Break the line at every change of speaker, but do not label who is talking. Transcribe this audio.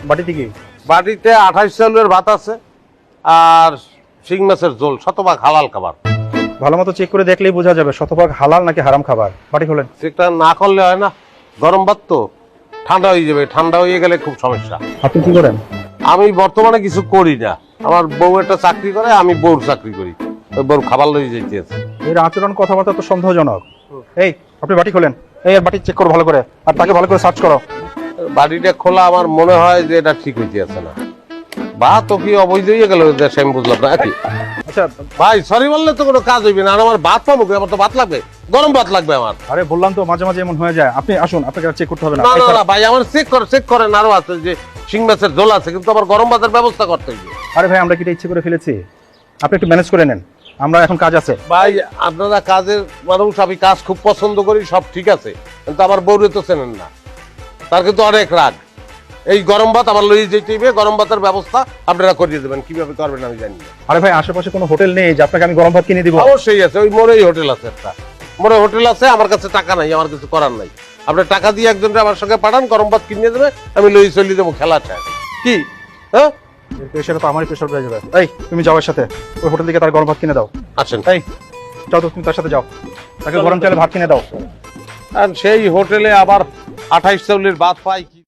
বাটিতে কি?
বাড়িতে 28 চাউলের ভাত আছে আর শিং মাছের ঝোল, শতভাগ হালাল খাবার।
ভালো মতো চেক করে দেখলেই বোঝা যাবে শতভাগ হালাল নাকি হারাম খাবার। বাটি খোলেন।
সেটা না করলে হয় না, গরম ভাত তো ঠান্ডা হয়ে যাবে, ঠান্ডা হয়ে গেলে খুব সমস্যা।
আপনি কি করেন?
আমি বর্তমানে কিছু করি না, আমার বউ একটা চাকরি করে, আমি বউর চাকরি করি, ওই বউর খাবার লই যাইতেছে।
এর আচরণ কথাবার্তা তো সন্দেহজনক। এই আপনি বাটি খোলেন। এই আর বাটি চেক করো ভালো করে, আর তাকে ভালো করে সার্চ করো।
বাড়িটা খোলা, আমার মনে হয় যে এটা ঠিক হইতে আছে না। ভাত তো কি অবৈধ হয়ে গেল দেশে, আমি বুঝলাম না। কি
আচ্ছা
ভাই, সরি বললে তো কোনো কাজ হইবে না। আর আমার ভাত পাবো কি? আমার তো ভাত লাগবে, গরম ভাত লাগবে আমার।
আরে বললাম তো মাঝে মাঝে এমন হয়ে যায়। আপনি আসুন, আপনাকে চেক করতে হবে না।
না না না ভাই, আমার চেক করেন। আরো আছে যে শিং মাছের ঝোল আছে, কিন্তু আমার গরম ভাতের ব্যবস্থা করতে হইবে।
আরে ভাই, আমরা কি এটা ইচ্ছে করে ফেলেছি? আপনি একটু ম্যানেজ করে নেন, আমরা এখন কাজ আছে।
ভাই আপনারা কাজের মানুষ, আমি কাজ খুব পছন্দ করি, সব ঠিক আছে, কিন্তু আমার বউরে তো চেনেন না, তার কিন্তু অনেক রাগ। এই গরম ভাত আমার লইয়ে যেতে হইবে, গরম ভাতের ব্যবস্থা আপনারা করিয়ে দেবেন, কিভাবে করবেন আমি জানি না।
আরে ভাই, আশেপাশে কোনো হোটেল নেই যে আপনাকে আমি গরম ভাত কিনে দিব?
অবশ্যই আছে, ওই মোড়েই হোটেল আছে একটা, মোড়ে হোটেল আছে। আমার কাছে টাকা নাই, আমার কিছু করার নাই। আপনি টাকা দিয়ে একজনকে আমার সঙ্গে পাঠান, গরম ভাত কিনে দেবে, আমি লইয়ে চলিয়ে দেবো খেলা চাই। কি হ্যাঁ,
প্রেশারে তো আমারই প্রেশার হয়ে যাবে। এই তুমি যাও এর সাথে, ওই হোটেল থেকে তার গরম ভাত কিনে দাও।
আসেন।
এই যাও তো, তুমি তার সাথে যাও, তাকে গরম চালে ভাত কিনে দাও।
আর সেই হোটেলে আবার 28 চাউলের ভাত পাই কি?